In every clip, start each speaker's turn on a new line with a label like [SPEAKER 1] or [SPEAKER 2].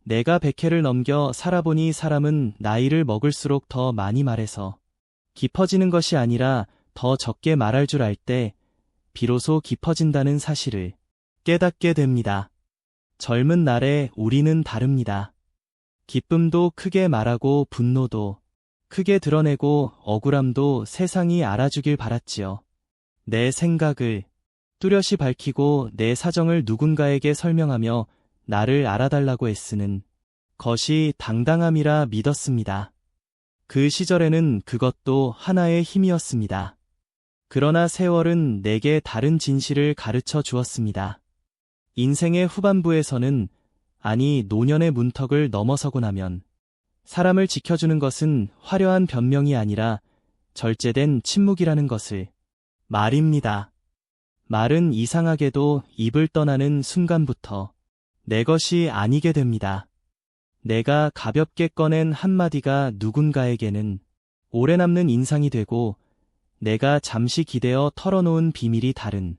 [SPEAKER 1] 내가 100회를 넘겨 살아보니 사람은 나이를 먹을수록 더 많이 말해서 깊어지는 것이 아니라 더 적게 말할 줄 알 때 비로소 깊어진다는 사실을 깨닫게 됩니다. 젊은 날에 우리는 다릅니다. 기쁨도 크게 말하고 분노도 크게 드러내고 억울함도 세상이 알아주길 바랐지요. 내 생각을 뚜렷이 밝히고 내 사정을 누군가에게 설명하며 나를 알아달라고 애쓰는 것이 당당함이라 믿었습니다. 그 시절에는 그것도 하나의 힘이었습니다. 그러나 세월은 내게 다른 진실을 가르쳐 주었습니다. 인생의 후반부에서는, 아니 노년의 문턱을 넘어서고 나면 사람을 지켜주는 것은 화려한 변명이 아니라 절제된 침묵이라는 것을 말입니다. 말은 이상하게도 입을 떠나는 순간부터 내 것이 아니게 됩니다. 내가 가볍게 꺼낸 한마디가 누군가에게는 오래 남는 인상이 되고, 내가 잠시 기대어 털어놓은 비밀이 다른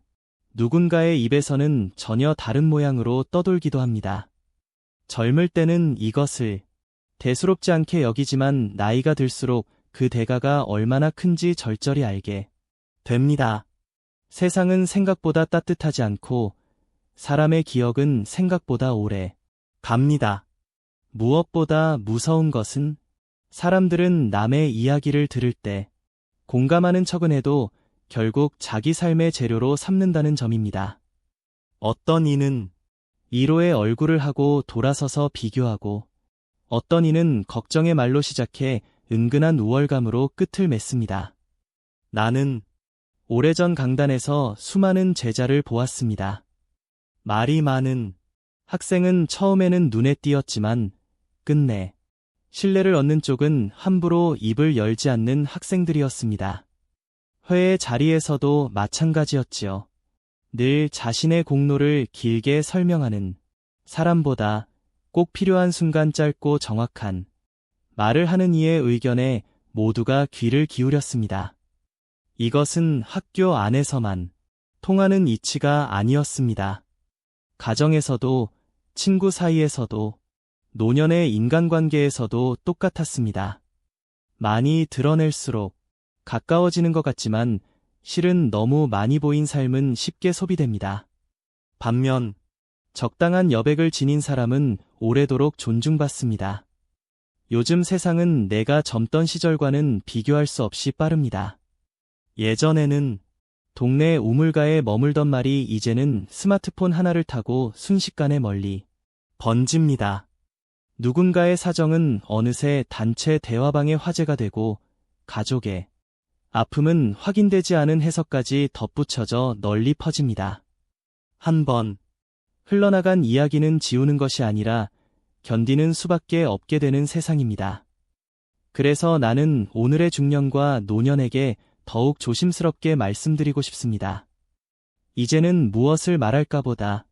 [SPEAKER 1] 누군가의 입에서는 전혀 다른 모양으로 떠돌기도 합니다. 젊을 때는 이것을 대수롭지 않게 여기지만 나이가 들수록 그 대가가 얼마나 큰지 절절히 알게 됩니다. 세상은 생각보다 따뜻하지 않고 사람의 기억은 생각보다 오래 갑니다. 무엇보다 무서운 것은 사람들은 남의 이야기를 들을 때 공감하는 척은 해도 결국 자기 삶의 재료로 삼는다는 점입니다. 어떤 이는 위로의 얼굴을 하고 돌아서서 비교하고, 어떤 이는 걱정의 말로 시작해 은근한 우월감으로 끝을 맺습니다. 나는 오래전 강단에서 수많은 제자를 보았습니다. 말이 많은 학생은 처음에는 눈에 띄었지만 끝내 신뢰를 얻는 쪽은 함부로 입을 열지 않는 학생들이었습니다. 회의 자리에서도 마찬가지였지요. 늘 자신의 공로를 길게 설명하는 사람보다 꼭 필요한 순간 짧고 정확한 말을 하는 이의 의견에 모두가 귀를 기울였습니다. 이것은 학교 안에서만 통하는 이치가 아니었습니다. 가정에서도, 친구 사이에서도, 노년의 인간관계에서도 똑같았습니다. 많이 드러낼수록 가까워지는 것 같지만 실은 너무 많이 보인 삶은 쉽게 소비됩니다. 반면 적당한 여백을 지닌 사람은 오래도록 존중받습니다. 요즘 세상은 내가 젊던 시절과는 비교할 수 없이 빠릅니다. 예전에는 동네 우물가에 머물던 말이 이제는 스마트폰 하나를 타고 순식간에 멀리 번집니다. 누군가의 사정은 어느새 단체 대화방의 화제가 되고, 가족의 아픔은 확인되지 않은 해석까지 덧붙여져 널리 퍼집니다. 한번 흘러나간 이야기는 지우는 것이 아니라 견디는 수밖에 없게 되는 세상입니다. 그래서 나는 오늘의 중년과 노년에게 더욱 조심스럽게 말씀드리고 싶습니다. 이제는 무엇을 말할까 보다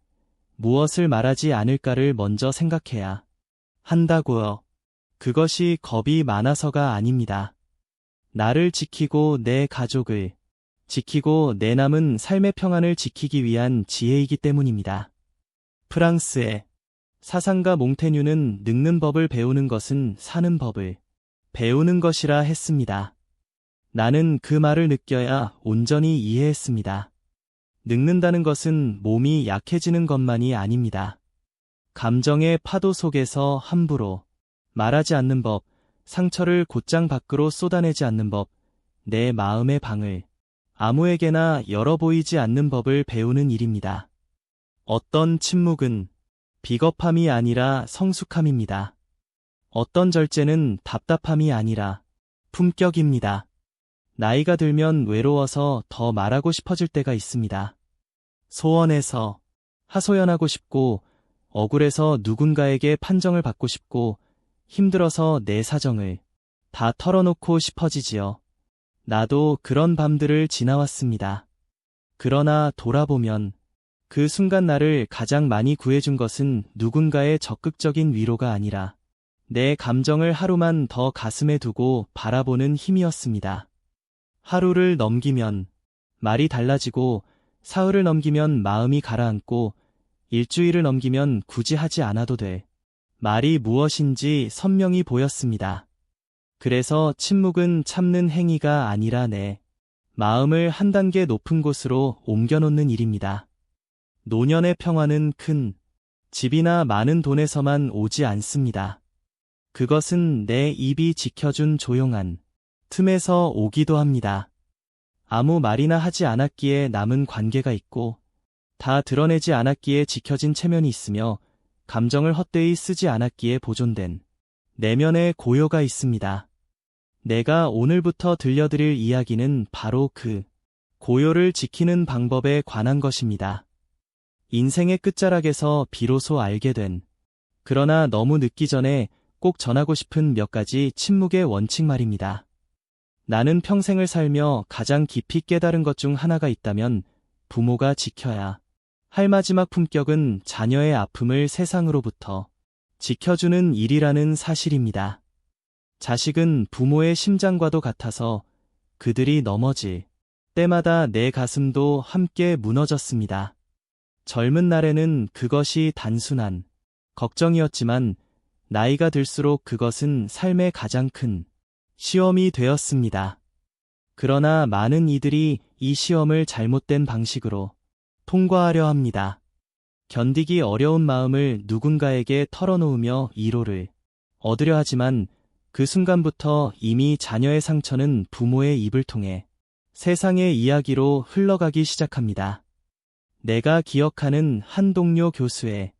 [SPEAKER 1] 무엇을 말하지 않을까를 먼저 생각해야 한다고요. 그것이 겁이 많아서가 아닙니다. 나를 지키고 내 가족을 지키고 내 남은 삶의 평안을 지키기 위한 지혜이기 때문입니다. 프랑스의 사상가 몽테뉴는 늙는 법을 배우는 것은 사는 법을 배우는 것이라 했습니다. 나는 그 말을 느껴야 온전히 이해했습니다. 늙는다는 것은 몸이 약해지는 것만이 아닙니다. 감정의 파도 속에서 함부로 말하지 않는 법, 상처를 곧장 밖으로 쏟아내지 않는 법, 내 마음의 방을 아무에게나 열어 보이지 않는 법을 배우는 일입니다. 어떤 침묵은 비겁함이 아니라 성숙함입니다. 어떤 절제는 답답함이 아니라 품격입니다. 나이가 들면 외로워서 더 말하고 싶어질 때가 있습니다. 소원해서 하소연하고 싶고, 억울해서 누군가에게 판정을 받고 싶고, 힘들어서 내 사정을 다 털어놓고 싶어지지요. 나도 그런 밤들을 지나왔습니다. 그러나 돌아보면 그 순간 나를 가장 많이 구해준 것은 누군가의 적극적인 위로가 아니라 내 감정을 하루만 더 가슴에 두고 바라보는 힘이었습니다. 하루를 넘기면 말이 달라지고, 사흘을 넘기면 마음이 가라앉고, 일주일을 넘기면 굳이 하지 않아도 돼 말이 무엇인지 선명히 보였습니다. 그래서 침묵은 참는 행위가 아니라 내 마음을 한 단계 높은 곳으로 옮겨놓는 일입니다. 노년의 평화는 큰 집이나 많은 돈에서만 오지 않습니다. 그것은 내 입이 지켜준 조용한 틈에서 오기도 합니다. 아무 말이나 하지 않았기에 남은 관계가 있고, 다 드러내지 않았기에 지켜진 체면이 있으며, 감정을 헛되이 쓰지 않았기에 보존된 내면의 고요가 있습니다. 내가 오늘부터 들려드릴 이야기는 바로 그 고요를 지키는 방법에 관한 것입니다. 인생의 끝자락에서 비로소 알게 된, 그러나 너무 늦기 전에 꼭 전하고 싶은 몇 가지 침묵의 원칙 말입니다. 나는 평생을 살며 가장 깊이 깨달은 것 중 하나가 있다면 부모가 지켜야 할 마지막 품격은 자녀의 아픔을 세상으로부터 지켜주는 일이라는 사실입니다. 자식은 부모의 심장과도 같아서 그들이 넘어질 때마다 내 가슴도 함께 무너졌습니다. 젊은 날에는 그것이 단순한 걱정이었지만 나이가 들수록 그것은 삶의 가장 큰 시험이 되었습니다. 그러나 많은 이들이 이 시험을 잘못된 방식으로 통과하려 합니다. 견디기 어려운 마음을 누군가에게 털어놓으며 위로를 얻으려 하지만 그 순간부터 이미 자녀의 상처는 부모의 입을 통해 세상의 이야기로 흘러가기 시작합니다. 내가 기억하는 한 동료 교수의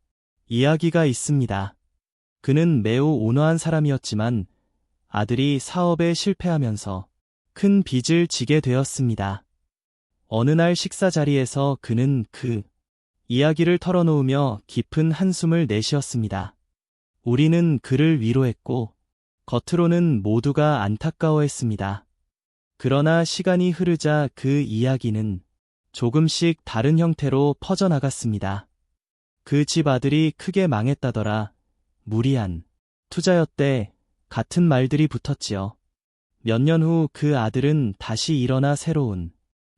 [SPEAKER 1] 이야기가 있습니다. 그는 매우 온화한 사람이었지만 아들이 사업에 실패하면서 큰 빚을 지게 되었습니다. 어느 날 식사 자리에서 그는 그 이야기를 털어놓으며 깊은 한숨을 내쉬었습니다. 우리는 그를 위로했고 겉으로는 모두가 안타까워했습니다. 그러나 시간이 흐르자 그 이야기는 조금씩 다른 형태로 퍼져나갔습니다. 그 집 아들이 크게 망했다더라. 무리한 투자였대. 같은 말들이 붙었지요. 몇 년 후 그 아들은 다시 일어나 새로운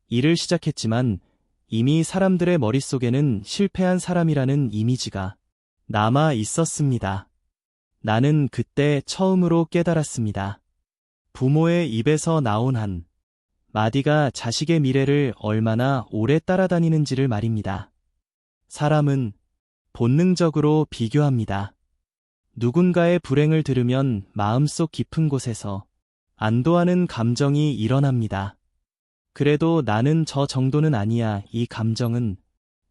[SPEAKER 1] 일을 시작했지만 이미 사람들의 머릿속에는 실패한 사람이라는 이미지가 남아 있었습니다. 나는 그때 처음으로 깨달았습니다. 부모의 입에서 나온 한 마디가 자식의 미래를 얼마나 오래 따라다니는지를 말입니다. 사람은 본능적으로 비교합니다. 누군가의 불행을 들으면 마음속 깊은 곳에서 안도하는 감정이 일어납니다. 그래도 나는 저 정도는 아니야. 이 감정은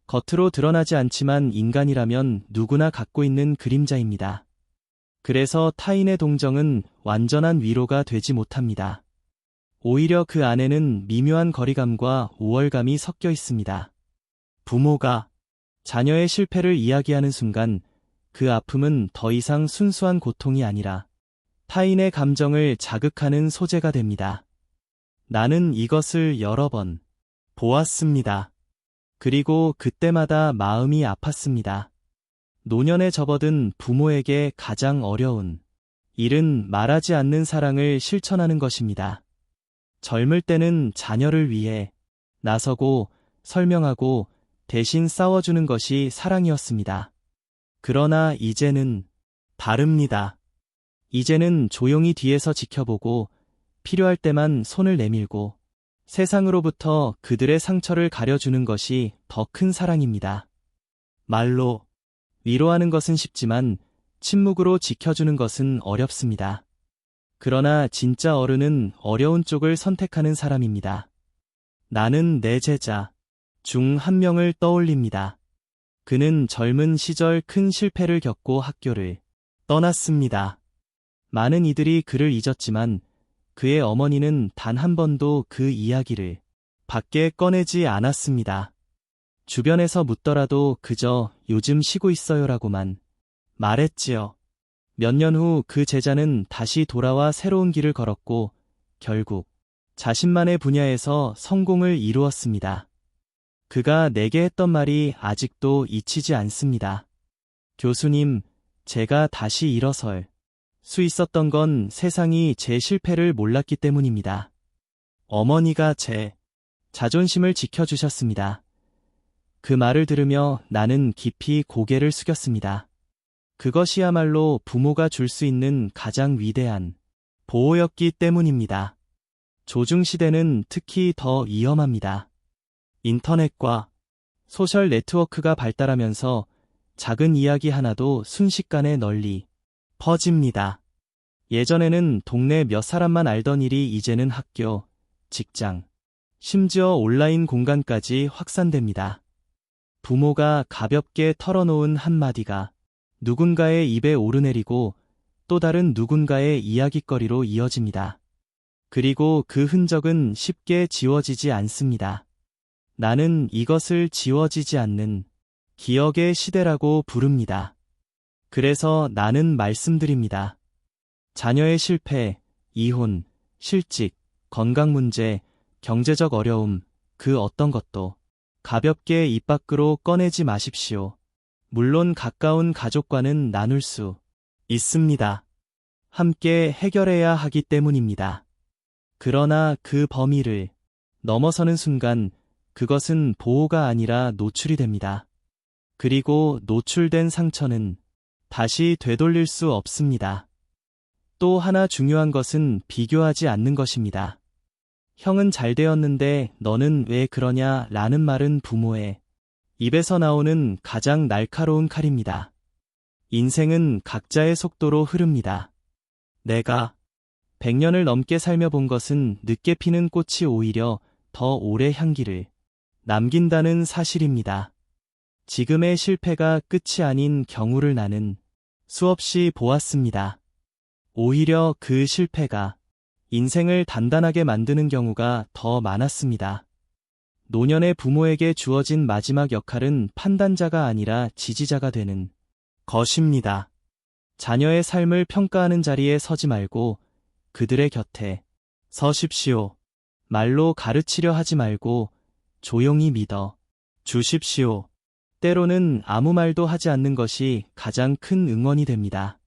[SPEAKER 1] 겉으로 드러나지 않지만 인간이라면 누구나 갖고 있는 그림자입니다. 그래서 타인의 동정은 완전한 위로가 되지 못합니다. 오히려 그 안에는 미묘한 거리감과 우월감이 섞여 있습니다. 부모가 자녀의 실패를 이야기하는 순간 그 아픔은 더 이상 순수한 고통이 아니라 타인의 감정을 자극하는 소재가 됩니다. 나는 이것을 여러 번 보았습니다. 그리고 그때마다 마음이 아팠습니다. 노년에 접어든 부모에게 가장 어려운 일은 말하지 않는 사랑을 실천하는 것입니다. 젊을 때는 자녀를 위해 나서고 설명하고 대신 싸워주는 것이 사랑이었습니다. 그러나 이제는 다릅니다. 이제는 조용히 뒤에서 지켜보고 필요할 때만 손을 내밀고 세상으로부터 그들의 상처를 가려주는 것이 더 큰 사랑입니다. 말로 위로하는 것은 쉽지만 침묵으로 지켜주는 것은 어렵습니다. 그러나 진짜 어른은 어려운 쪽을 선택하는 사람입니다. 나는 내 제자 중 한 명을 떠올립니다. 그는 젊은 시절 큰 실패를 겪고 학교를 떠났습니다. 많은 이들이 그를 잊었지만 그의 어머니는 단 한 번도 그 이야기를 밖에 꺼내지 않았습니다. 주변에서 묻더라도 그저 요즘 쉬고 있어요라고만 말했지요. 몇 년 후 그 제자는 다시 돌아와 새로운 길을 걸었고 결국 자신만의 분야에서 성공을 이루었습니다. 그가 내게 했던 말이 아직도 잊히지 않습니다. 교수님, 제가 다시 일어설 수 있었던 건 세상이 제 실패를 몰랐기 때문입니다. 어머니가 제 자존심을 지켜주셨습니다. 그 말을 들으며 나는 깊이 고개를 숙였습니다. 그것이야말로 부모가 줄 수 있는 가장 위대한 보호였기 때문입니다. 조중시대는 특히 더 위험합니다. 인터넷과 소셜 네트워크가 발달하면서 작은 이야기 하나도 순식간에 널리 퍼집니다. 예전에는 동네 몇 사람만 알던 일이 이제는 학교, 직장, 심지어 온라인 공간까지 확산됩니다. 부모가 가볍게 털어놓은 한마디가 누군가의 입에 오르내리고 또 다른 누군가의 이야깃거리로 이어집니다. 그리고 그 흔적은 쉽게 지워지지 않습니다. 나는 이것을 지워지지 않는 기억의 시대라고 부릅니다. 그래서 나는 말씀드립니다. 자녀의 실패, 이혼, 실직, 건강 문제, 경제적 어려움, 그 어떤 것도 가볍게 입 밖으로 꺼내지 마십시오. 물론 가까운 가족과는 나눌 수 있습니다. 함께 해결해야 하기 때문입니다. 그러나 그 범위를 넘어서는 순간 그것은 보호가 아니라 노출이 됩니다. 그리고 노출된 상처는 다시 되돌릴 수 없습니다. 또 하나 중요한 것은 비교하지 않는 것입니다. 형은 잘 되었는데 너는 왜 그러냐 라는 말은 부모의 입에서 나오는 가장 날카로운 칼입니다. 인생은 각자의 속도로 흐릅니다. 내가 100년을 넘게 살며 본 것은 늦게 피는 꽃이 오히려 더 오래 향기를 남긴다는 사실입니다. 지금의 실패가 끝이 아닌 경우를 나는 수없이 보았습니다. 오히려 그 실패가 인생을 단단하게 만드는 경우가 더 많았습니다. 노년의 부모에게 주어진 마지막 역할은 판단자가 아니라 지지자가 되는 것입니다. 자녀의 삶을 평가하는 자리에 서지 말고 그들의 곁에 서십시오. 말로 가르치려 하지 말고 조용히 믿어 주십시오. 때로는 아무 말도 하지 않는 것이 가장 큰 응원이 됩니다.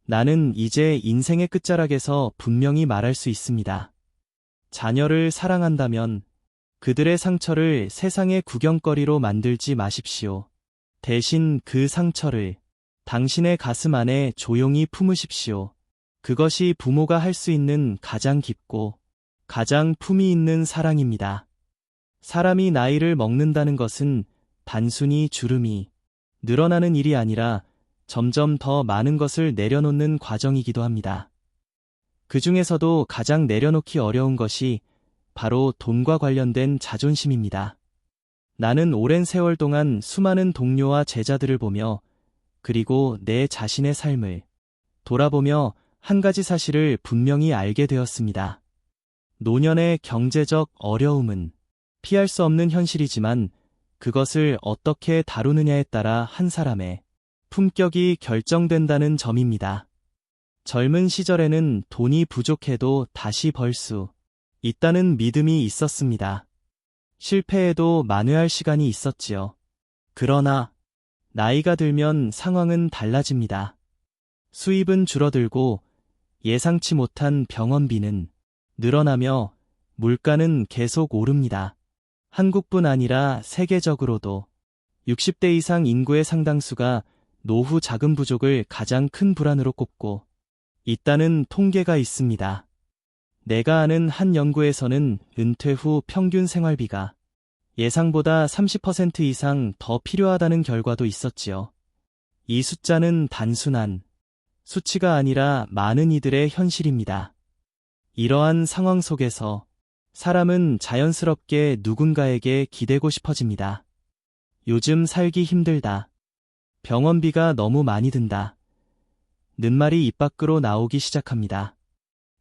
[SPEAKER 1] 나는 이제 인생의 끝자락에서 분명히 말할 수 있습니다. 자녀를 사랑한다면 그들의 상처를 세상의 구경거리로 만들지 마십시오. 대신 그 상처를 당신의 가슴 안에 조용히 품으십시오. 그것이 부모가 할 수 있는 가장 깊고 가장 품위 있는 사랑입니다. 사람이 나이를 먹는다는 것은 단순히 주름이 늘어나는 일이 아니라 점점 더 많은 것을 내려놓는 과정이기도 합니다. 그 중에서도 가장 내려놓기 어려운 것이 바로 돈과 관련된 자존심입니다. 나는 오랜 세월 동안 수많은 동료와 제자들을 보며 그리고 내 자신의 삶을 돌아보며 한 가지 사실을 분명히 알게 되었습니다. 노년의 경제적 어려움은 피할 수 없는 현실이지만 그것을 어떻게 다루느냐에 따라 한 사람의 품격이 결정된다는 점입니다. 젊은 시절에는 돈이 부족해도 다시 벌 수 있다는 믿음이 있었습니다. 실패해도 만회할 시간이 있었지요. 그러나 나이가 들면 상황은 달라집니다. 수입은 줄어들고 예상치 못한 병원비는 늘어나며 물가는 계속 오릅니다. 한국뿐 아니라 세계적으로도 60대 이상 인구의 상당수가 노후 자금 부족을 가장 큰 불안으로 꼽고 있다는 통계가 있습니다. 내가 아는 한 연구에서는 은퇴 후 평균 생활비가 예상보다 30% 이상 더 필요하다는 결과도 있었지요. 이 숫자는 단순한 수치가 아니라 많은 이들의 현실입니다. 이러한 상황 속에서 사람은 자연스럽게 누군가에게 기대고 싶어집니다. 요즘 살기 힘들다. 병원비가 너무 많이 든다. 는 말이 입 밖으로 나오기 시작합니다.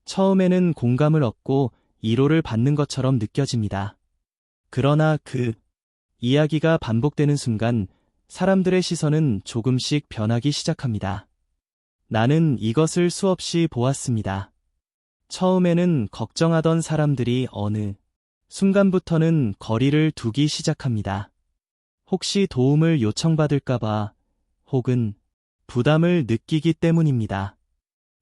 [SPEAKER 1] 처음에는 공감을 얻고 위로를 받는 것처럼 느껴집니다. 그러나 그 이야기가 반복되는 순간 사람들의 시선은 조금씩 변하기 시작합니다. 나는 이것을 수없이 보았습니다. 처음에는 걱정하던 사람들이 어느 순간부터는 거리를 두기 시작합니다. 혹시 도움을 요청받을까봐 혹은 부담을 느끼기 때문입니다.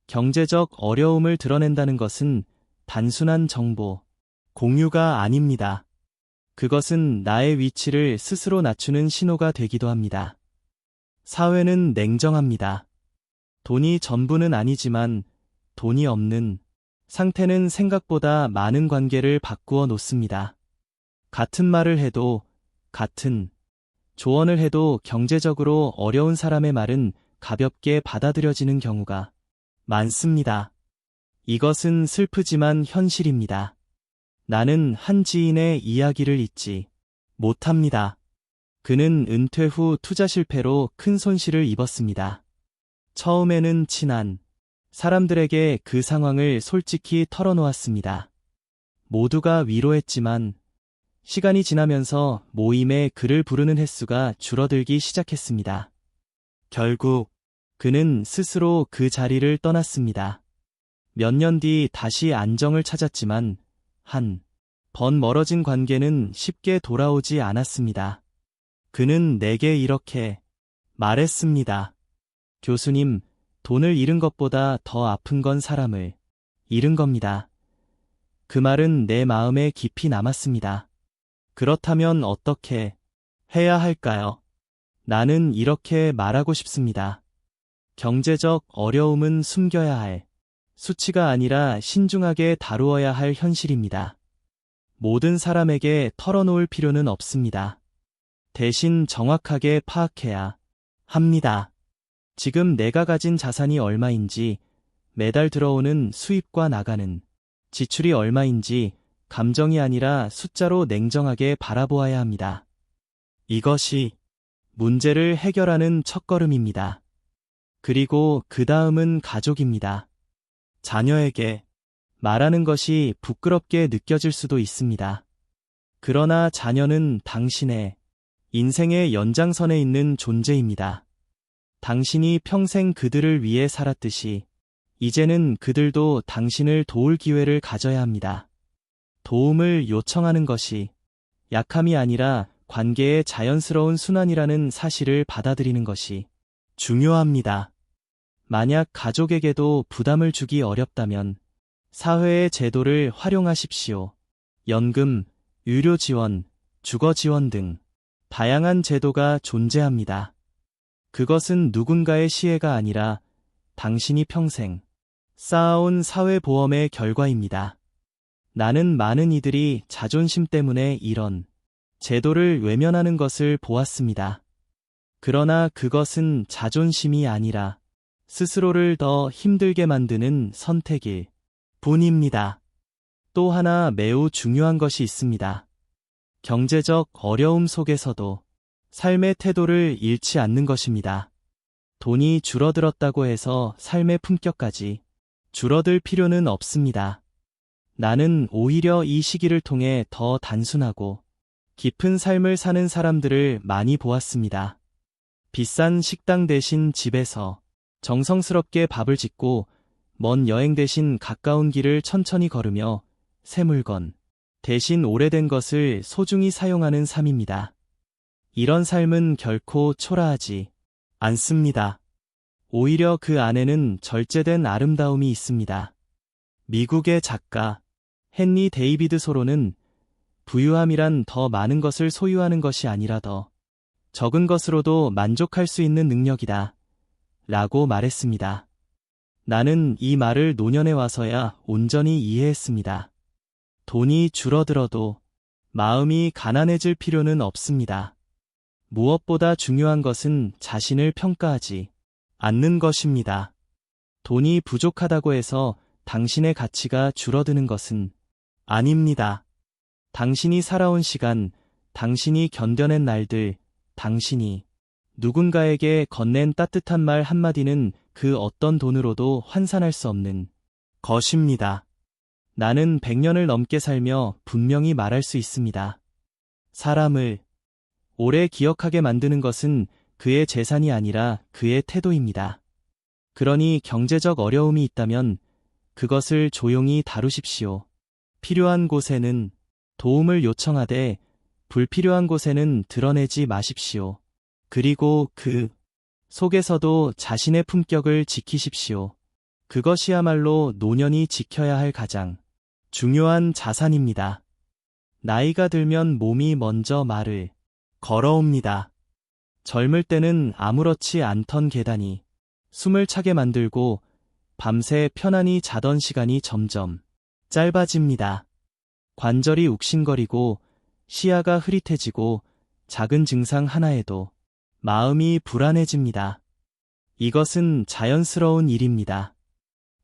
[SPEAKER 1] 경제적 어려움을 드러낸다는 것은 단순한 정보 공유가 아닙니다. 그것은 나의 위치를 스스로 낮추는 신호가 되기도 합니다. 사회는 냉정합니다. 돈이 전부는 아니지만 돈이 없는 상태는 생각보다 많은 관계를 바꾸어 놓습니다. 같은 말을 해도, 같은 조언을 해도 경제적으로 어려운 사람의 말은 가볍게 받아들여지는 경우가 많습니다. 이것은 슬프지만 현실입니다. 나는 한 지인의 이야기를 잊지 못합니다. 그는 은퇴 후 투자 실패로 큰 손실을 입었습니다. 처음에는 친한 사람들에게 그 상황을 솔직히 털어놓았습니다. 모두가 위로했지만 시간이 지나면서 모임에 그를 부르는 횟수가 줄어들기 시작했습니다. 결국 그는 스스로 그 자리를 떠났습니다. 몇 년 뒤 다시 안정을 찾았지만 한 번 멀어진 관계는 쉽게 돌아오지 않았습니다. 그는 내게 이렇게 말했습니다. 교수님, 돈을 잃은 것보다 더 아픈 건 사람을 잃은 겁니다. 그 말은 내 마음에 깊이 남았습니다. 그렇다면 어떻게 해야 할까요? 나는 이렇게 말하고 싶습니다. 경제적 어려움은 숨겨야 할 수치가 아니라 신중하게 다루어야 할 현실입니다. 모든 사람에게 털어놓을 필요는 없습니다. 대신 정확하게 파악해야 합니다. 지금 내가 가진 자산이 얼마인지, 매달 들어오는 수입과 나가는 지출이 얼마인지 감정이 아니라 숫자로 냉정하게 바라보아야 합니다. 이것이 문제를 해결하는 첫걸음입니다. 그리고 그 다음은 가족입니다. 자녀에게 말하는 것이 부끄럽게 느껴질 수도 있습니다. 그러나 자녀는 당신의 인생의 연장선에 있는 존재입니다. 당신이 평생 그들을 위해 살았듯이 이제는 그들도 당신을 도울 기회를 가져야 합니다. 도움을 요청하는 것이 약함이 아니라 관계의 자연스러운 순환이라는 사실을 받아들이는 것이 중요합니다. 만약 가족에게도 부담을 주기 어렵다면 사회의 제도를 활용하십시오. 연금, 의료 지원, 주거 지원 등 다양한 제도가 존재합니다. 그것은 누군가의 시혜가 아니라 당신이 평생 쌓아온 사회보험의 결과입니다. 나는 많은 이들이 자존심 때문에 이런 제도를 외면하는 것을 보았습니다. 그러나 그것은 자존심이 아니라 스스로를 더 힘들게 만드는 선택일 뿐입니다. 또 하나 매우 중요한 것이 있습니다. 경제적 어려움 속에서도 삶의 태도를 잃지 않는 것입니다. 돈이 줄어들었다고 해서 삶의 품격까지 줄어들 필요는 없습니다. 나는 오히려 이 시기를 통해 더 단순하고 깊은 삶을 사는 사람들을 많이 보았습니다. 비싼 식당 대신 집에서 정성스럽게 밥을 짓고 먼 여행 대신 가까운 길을 천천히 걸으며 새 물건 대신 오래된 것을 소중히 사용하는 삶입니다. 이런 삶은 결코 초라하지 않습니다. 오히려 그 안에는 절제된 아름다움이 있습니다. 미국의 작가 헨리 데이비드 소로는 부유함이란 더 많은 것을 소유하는 것이 아니라 더 적은 것으로도 만족할 수 있는 능력이다 라고 말했습니다. 나는 이 말을 노년에 와서야 온전히 이해했습니다. 돈이 줄어들어도 마음이 가난해질 필요는 없습니다. 무엇보다 중요한 것은 자신을 평가하지 않는 것입니다. 돈이 부족하다고 해서 당신의 가치가 줄어드는 것은 아닙니다. 당신이 살아온 시간, 당신이 견뎌낸 날들, 당신이 누군가에게 건넨 따뜻한 말 한마디는 그 어떤 돈으로도 환산할 수 없는 것입니다. 나는 100년을 넘게 살며 분명히 말할 수 있습니다. 사람을 오래 기억하게 만드는 것은 그의 재산이 아니라 그의 태도입니다. 그러니 경제적 어려움이 있다면 그것을 조용히 다루십시오. 필요한 곳에는 도움을 요청하되 불필요한 곳에는 드러내지 마십시오. 그리고 그 속에서도 자신의 품격을 지키십시오. 그것이야말로 노년이 지켜야 할 가장 중요한 자산입니다. 나이가 들면 몸이 먼저 말을 걸어옵니다. 젊을 때는 아무렇지 않던 계단이 숨을 차게 만들고 밤새 편안히 자던 시간이 점점 짧아집니다. 관절이 욱신거리고 시야가 흐릿해지고 작은 증상 하나에도 마음이 불안해집니다. 이것은 자연스러운 일입니다.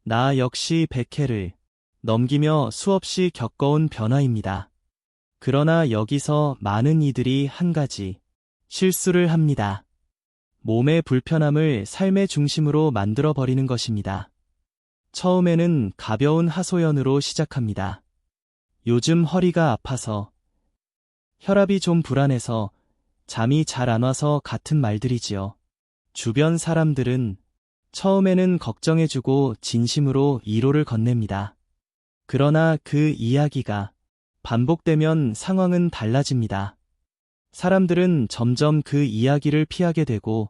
[SPEAKER 1] 나 역시 100회를 넘기며 수없이 겪어온 변화입니다. 그러나 여기서 많은 이들이 한 가지 실수를 합니다. 몸의 불편함을 삶의 중심으로 만들어버리는 것입니다. 처음에는 가벼운 하소연으로 시작합니다. 요즘 허리가 아파서, 혈압이 좀 불안해서, 잠이 잘 안 와서 같은 말들이지요. 주변 사람들은 처음에는 걱정해주고 진심으로 위로를 건넵니다. 그러나 그 이야기가 반복되면 상황은 달라집니다. 사람들은 점점 그 이야기를 피하게 되고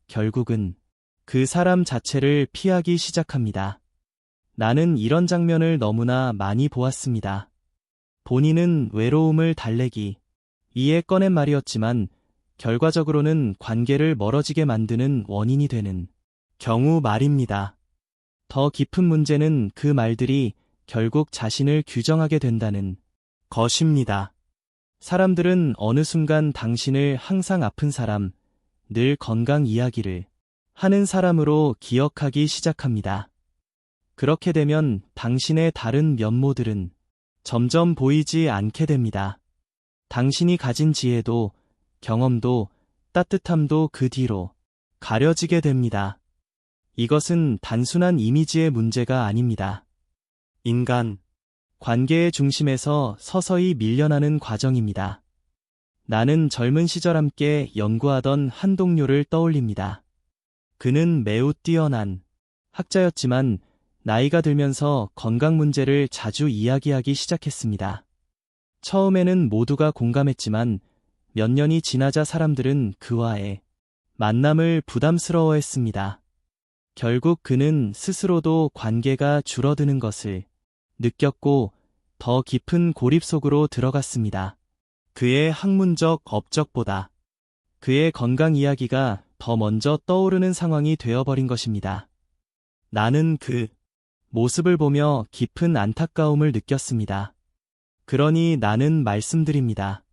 [SPEAKER 1] 결국은 그 사람 자체를 피하기 시작합니다. 나는 이런 장면을 너무나 많이 보았습니다. 본인은 외로움을 달래기 위해 꺼낸 말이었지만 결과적으로는 관계를 멀어지게 만드는 원인이 되는 경우 말입니다. 더 깊은 문제는 그 말들이 결국 자신을 규정하게 된다는 것입니다. 사람들은 어느 순간 당신을 항상 아픈 사람, 늘 건강 이야기를 하는 사람으로 기억하기 시작합니다. 그렇게 되면 당신의 다른 면모들은 점점 보이지 않게 됩니다. 당신이 가진 지혜도, 경험도, 따뜻함도 그 뒤로 가려지게 됩니다. 이것은 단순한 이미지의 문제가 아닙니다. 인간, 관계의 중심에서 서서히 밀려나는 과정입니다. 나는 젊은 시절 함께 연구하던 한 동료를 떠올립니다. 그는 매우 뛰어난 학자였지만 나이가 들면서 건강 문제를 자주 이야기하기 시작했습니다. 처음에는 모두가 공감했지만 몇 년이 지나자 사람들은 그와의 만남을 부담스러워했습니다. 결국 그는 스스로도 관계가 줄어드는 것을 느꼈고 더 깊은 고립 속으로 들어갔습니다. 그의 학문적 업적보다 그의 건강 이야기가 더 먼저 떠오르는 상황이 되어버린 것입니다. 나는 그 모습을 보며 깊은 안타까움을 느꼈습니다. 그러니 나는 말씀드립니다.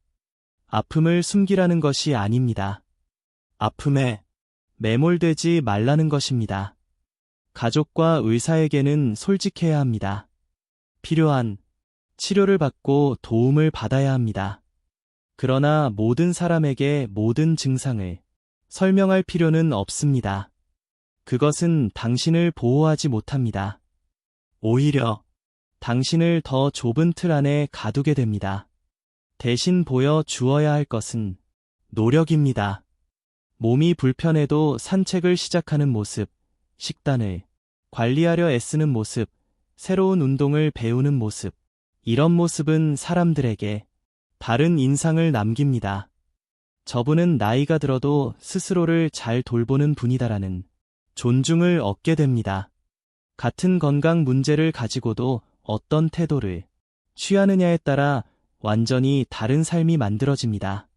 [SPEAKER 1] 아픔을 숨기라는 것이 아닙니다. 아픔에 매몰되지 말라는 것입니다. 가족과 의사에게는 솔직해야 합니다. 필요한 치료를 받고 도움을 받아야 합니다. 그러나 모든 사람에게 모든 증상을 설명할 필요는 없습니다. 그것은 당신을 보호하지 못합니다. 오히려 당신을 더 좁은 틀 안에 가두게 됩니다. 대신 보여주어야 할 것은 노력입니다. 몸이 불편해도 산책을 시작하는 모습, 식단을 관리하려 애쓰는 모습, 새로운 운동을 배우는 모습, 이런 모습은 사람들에게 바른 인상을 남깁니다. 저분은 나이가 들어도 스스로를 잘 돌보는 분이다라는 존중을 얻게 됩니다. 같은 건강 문제를 가지고도 어떤 태도를 취하느냐에 따라 완전히 다른 삶이 만들어집니다.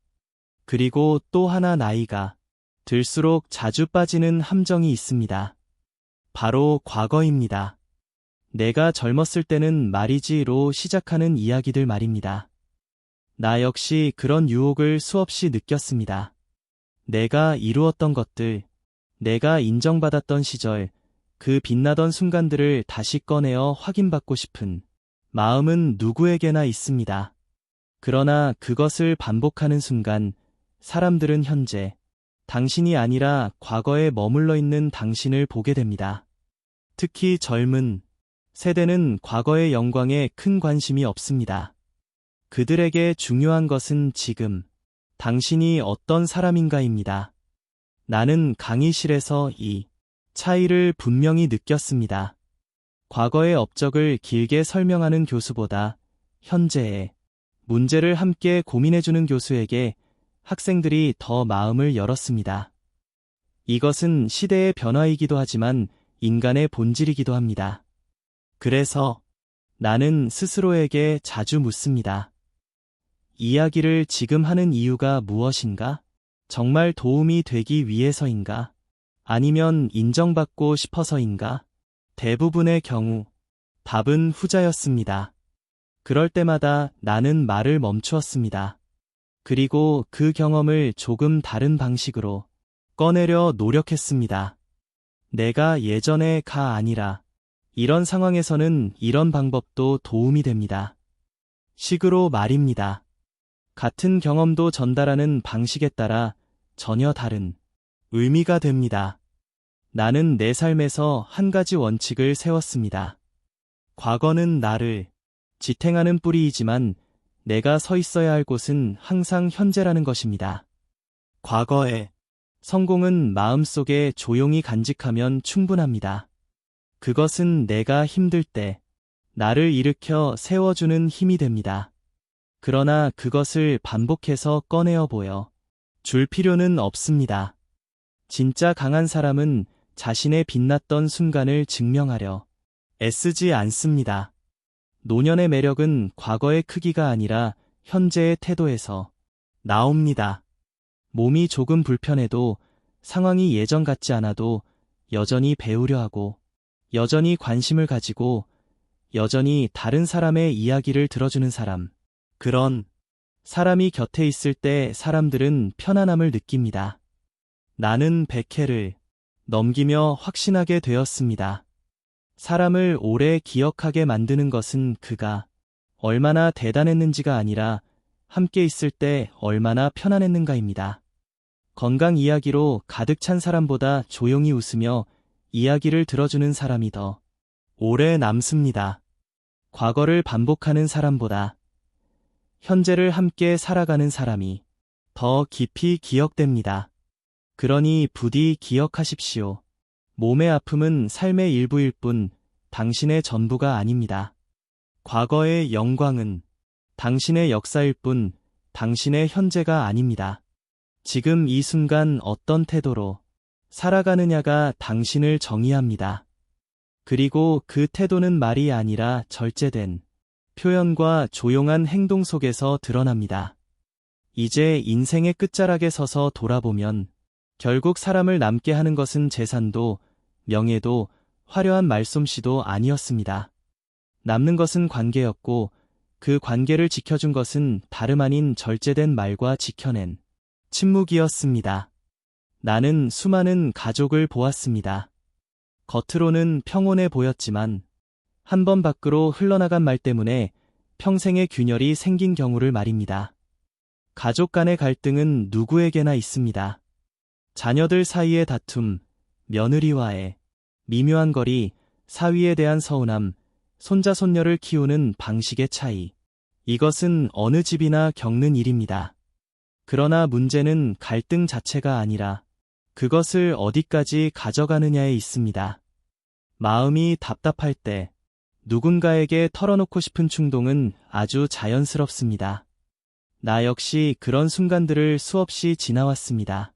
[SPEAKER 1] 그리고 또 하나 나이가 들수록 자주 빠지는 함정이 있습니다. 바로 과거입니다. 내가 젊었을 때는 말이지로 시작하는 이야기들 말입니다. 나 역시 그런 유혹을 수없이 느꼈습니다. 내가 이루었던 것들, 내가 인정받았던 시절, 그 빛나던 순간들을 다시 꺼내어 확인받고 싶은 마음은 누구에게나 있습니다. 그러나 그것을 반복하는 순간 사람들은 현재 당신이 아니라 과거에 머물러 있는 당신을 보게 됩니다. 특히 젊은 세대는 과거의 영광에 큰 관심이 없습니다. 그들에게 중요한 것은 지금 당신이 어떤 사람인가입니다. 나는 강의실에서 이 차이를 분명히 느꼈습니다. 과거의 업적을 길게 설명하는 교수보다 현재의 문제를 함께 고민해주는 교수에게 학생들이 더 마음을 열었습니다. 이것은 시대의 변화이기도 하지만 인간의 본질이기도 합니다. 그래서 나는 스스로에게 자주 묻습니다. 이야기를 지금 하는 이유가 무엇인가? 정말 도움이 되기 위해서인가? 아니면 인정받고 싶어서인가? 대부분의 경우 답은 후자였습니다. 그럴 때마다 나는 말을 멈추었습니다. 그리고 그 경험을 조금 다른 방식으로 꺼내려 노력했습니다. 내가 예전에가 아니라 이런 상황에서는 이런 방법도 도움이 됩니다. 식으로 말입니다. 같은 경험도 전달하는 방식에 따라 전혀 다른 의미가 됩니다. 나는 내 삶에서 한 가지 원칙을 세웠습니다. 과거는 나를 지탱하는 뿌리이지만 내가 서 있어야 할 곳은 항상 현재라는 것입니다. 과거의 성공은 마음속에 조용히 간직하면 충분합니다. 그것은 내가 힘들 때 나를 일으켜 세워주는 힘이 됩니다. 그러나 그것을 반복해서 꺼내어 보여 줄 필요는 없습니다. 진짜 강한 사람은 자신의 빛났던 순간을 증명하려 애쓰지 않습니다. 노년의 매력은 과거의 크기가 아니라 현재의 태도에서 나옵니다. 몸이 조금 불편해도 상황이 예전 같지 않아도 여전히 배우려 하고 여전히 관심을 가지고 여전히 다른 사람의 이야기를 들어주는 사람. 그런 사람이 곁에 있을 때 사람들은 편안함을 느낍니다. 나는 100회를 넘기며 확신하게 되었습니다. 사람을 오래 기억하게 만드는 것은 그가 얼마나 대단했는지가 아니라 함께 있을 때 얼마나 편안했는가입니다. 건강 이야기로 가득 찬 사람보다 조용히 웃으며 이야기를 들어주는 사람이 더 오래 남습니다. 과거를 반복하는 사람보다 현재를 함께 살아가는 사람이 더 깊이 기억됩니다. 그러니 부디 기억하십시오. 몸의 아픔은 삶의 일부일 뿐 당신의 전부가 아닙니다. 과거의 영광은 당신의 역사일 뿐 당신의 현재가 아닙니다. 지금 이 순간 어떤 태도로 살아가느냐가 당신을 정의합니다. 그리고 그 태도는 말이 아니라 절제된 표현과 조용한 행동 속에서 드러납니다. 이제 인생의 끝자락에 서서 돌아보면 결국 사람을 남게 하는 것은 재산도 명예도 화려한 말솜씨도 아니었습니다. 남는 것은 관계였고 그 관계를 지켜준 것은 다름 아닌 절제된 말과 지켜낸 침묵이었습니다. 나는 수많은 가족을 보았습니다. 겉으로는 평온해 보였지만 한 번 밖으로 흘러나간 말 때문에 평생의 균열이 생긴 경우를 말입니다. 가족 간의 갈등은 누구에게나 있습니다. 자녀들 사이의 다툼, 며느리와의 미묘한 거리, 사위에 대한 서운함, 손자 손녀를 키우는 방식의 차이. 이것은 어느 집이나 겪는 일입니다. 그러나 문제는 갈등 자체가 아니라 그것을 어디까지 가져가느냐에 있습니다. 마음이 답답할 때 누군가에게 털어놓고 싶은 충동은 아주 자연스럽습니다. 나 역시 그런 순간들을 수없이 지나왔습니다.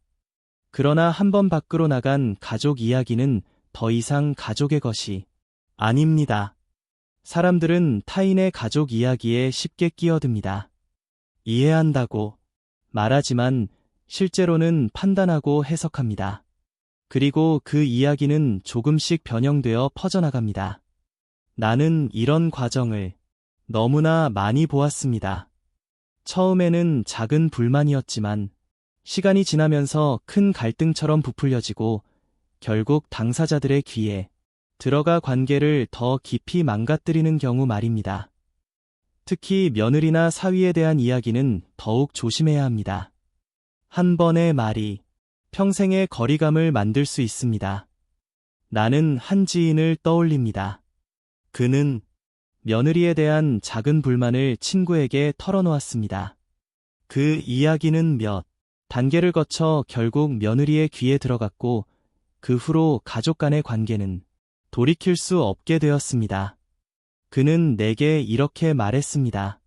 [SPEAKER 1] 그러나 한 번 밖으로 나간 가족 이야기는 더 이상 가족의 것이 아닙니다. 사람들은 타인의 가족 이야기에 쉽게 끼어듭니다. 이해한다고 말하지만 실제로는 판단하고 해석합니다. 그리고 그 이야기는 조금씩 변형되어 퍼져나갑니다. 나는 이런 과정을 너무나 많이 보았습니다. 처음에는 작은 불만이었지만 시간이 지나면서 큰 갈등처럼 부풀려지고 결국 당사자들의 귀에 들어가 관계를 더 깊이 망가뜨리는 경우 말입니다. 특히 며느리나 사위에 대한 이야기는 더욱 조심해야 합니다. 한 번의 말이 평생의 거리감을 만들 수 있습니다. 나는 한 지인을 떠올립니다. 그는 며느리에 대한 작은 불만을 친구에게 털어놓았습니다. 그 이야기는 몇 단계를 거쳐 결국 며느리의 귀에 들어갔고 그 후로 가족 간의 관계는 돌이킬 수 없게 되었습니다. 그는 내게 이렇게 말했습니다.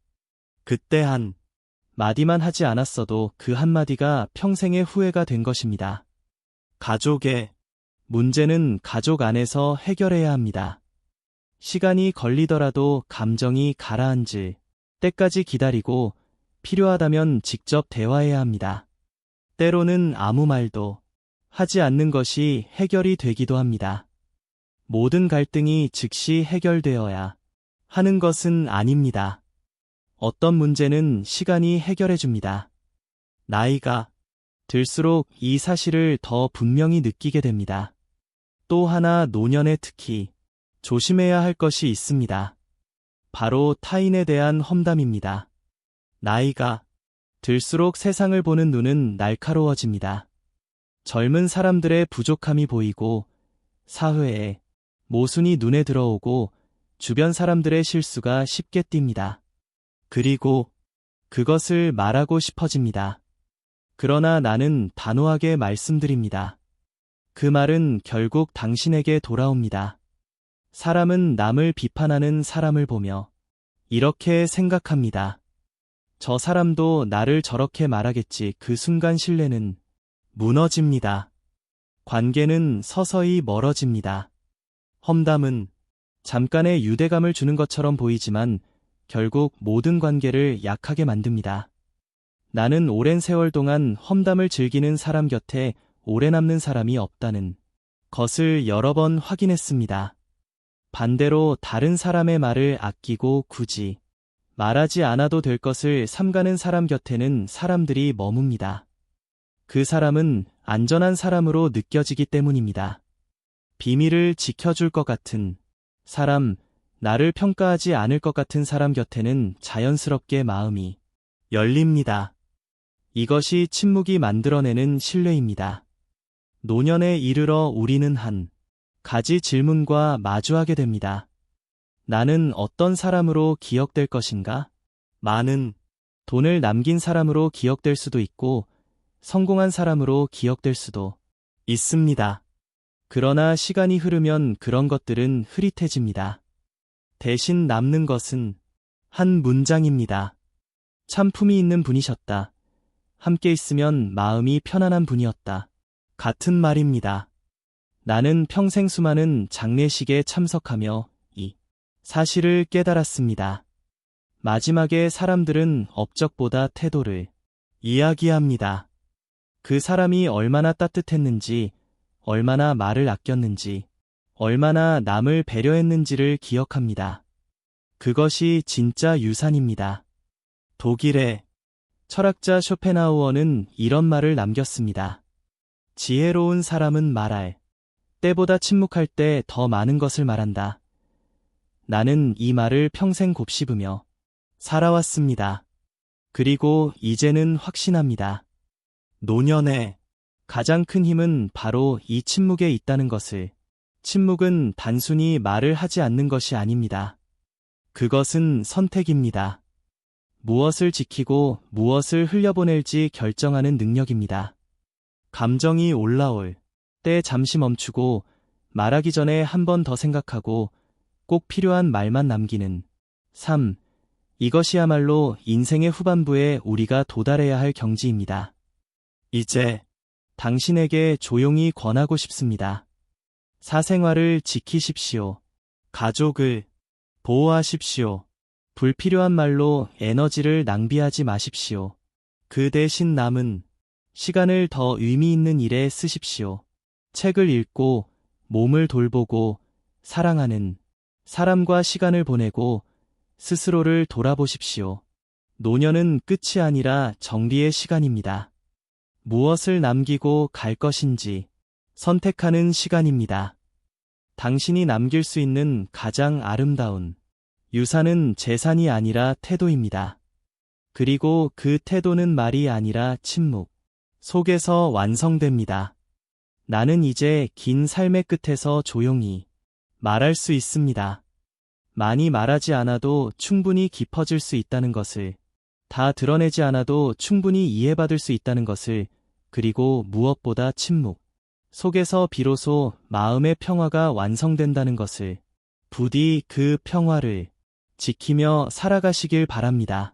[SPEAKER 1] 그때 한 마디만 하지 않았어도 그 한마디가 평생의 후회가 된 것입니다. 가족의 문제는 가족 안에서 해결해야 합니다. 시간이 걸리더라도 감정이 가라앉을 때까지 기다리고 필요하다면 직접 대화해야 합니다. 때로는 아무 말도 하지 않는 것이 해결이 되기도 합니다. 모든 갈등이 즉시 해결되어야 하는 것은 아닙니다. 어떤 문제는 시간이 해결해 줍니다. 나이가 들수록 이 사실을 더 분명히 느끼게 됩니다. 또 하나 노년에 특히 조심해야 할 것이 있습니다. 바로 타인에 대한 험담입니다. 나이가 들수록 세상을 보는 눈은 날카로워집니다. 젊은 사람들의 부족함이 보이고 사회에 모순이 눈에 들어오고 주변 사람들의 실수가 쉽게 띕니다. 그리고 그것을 말하고 싶어집니다. 그러나 나는 단호하게 말씀드립니다. 그 말은 결국 당신에게 돌아옵니다. 사람은 남을 비판하는 사람을 보며 이렇게 생각합니다. 저 사람도 나를 저렇게 말하겠지. 그 순간 신뢰는 무너집니다. 관계는 서서히 멀어집니다. 험담은 잠깐의 유대감을 주는 것처럼 보이지만 결국 모든 관계를 약하게 만듭니다. 나는 오랜 세월 동안 험담을 즐기는 사람 곁에 오래 남는 사람이 없다는 것을 여러 번 확인했습니다. 반대로 다른 사람의 말을 아끼고 굳이 말하지 않아도 될 것을 삼가는 사람 곁에는 사람들이 머뭅니다. 그 사람은 안전한 사람으로 느껴지기 때문입니다. 비밀을 지켜줄 것 같은 사람, 나를 평가하지 않을 것 같은 사람 곁에는 자연스럽게 마음이 열립니다. 이것이 침묵이 만들어내는 신뢰입니다. 노년에 이르러 우리는 한 가지 질문과 마주하게 됩니다. 나는 어떤 사람으로 기억될 것인가? 많은 돈을 남긴 사람으로 기억될 수도 있고 성공한 사람으로 기억될 수도 있습니다. 그러나 시간이 흐르면 그런 것들은 흐릿해집니다. 대신 남는 것은 한 문장입니다. 참 품이 있는 분이셨다. 함께 있으면 마음이 편안한 분이었다. 같은 말입니다. 나는 평생 수많은 장례식에 참석하며 이 사실을 깨달았습니다. 마지막에 사람들은 업적보다 태도를 이야기합니다. 그 사람이 얼마나 따뜻했는지, 얼마나 말을 아꼈는지, 얼마나 남을 배려했는지를 기억합니다. 그것이 진짜 유산입니다. 독일의 철학자 쇼펜하우어는 이런 말을 남겼습니다. 지혜로운 사람은 말할 때보다 침묵할 때 더 많은 것을 말한다. 나는 이 말을 평생 곱씹으며 살아왔습니다. 그리고 이제는 확신합니다. 노년의 가장 큰 힘은 바로 이 침묵에 있다는 것을. 침묵은 단순히 말을 하지 않는 것이 아닙니다. 그것은 선택입니다. 무엇을 지키고 무엇을 흘려보낼지 결정하는 능력입니다. 감정이 올라올 때 잠시 멈추고 말하기 전에 한 번 더 생각하고 꼭 필요한 말만 남기는 삶. 이것이야말로 인생의 후반부에 우리가 도달해야 할 경지입니다. 이제 당신에게 조용히 권하고 싶습니다. 사생활을 지키십시오. 가족을 보호하십시오. 불필요한 말로 에너지를 낭비하지 마십시오. 그 대신 남은 시간을 더 의미 있는 일에 쓰십시오. 책을 읽고, 몸을 돌보고, 사랑하는 사람과 시간을 보내고, 스스로를 돌아보십시오. 노년은 끝이 아니라 정리의 시간입니다. 무엇을 남기고 갈 것인지 선택하는 시간입니다. 당신이 남길 수 있는 가장 아름다운 유산은 재산이 아니라 태도입니다. 그리고 그 태도는 말이 아니라 침묵 속에서 완성됩니다. 나는 이제 긴 삶의 끝에서 조용히 말할 수 있습니다. 많이 말하지 않아도 충분히 깊어질 수 있다는 것을, 다 드러내지 않아도 충분히 이해받을 수 있다는 것을, 그리고 무엇보다 침묵 속에서 비로소 마음의 평화가 완성된다는 것을, 부디 그 평화를 지키며 살아가시길 바랍니다.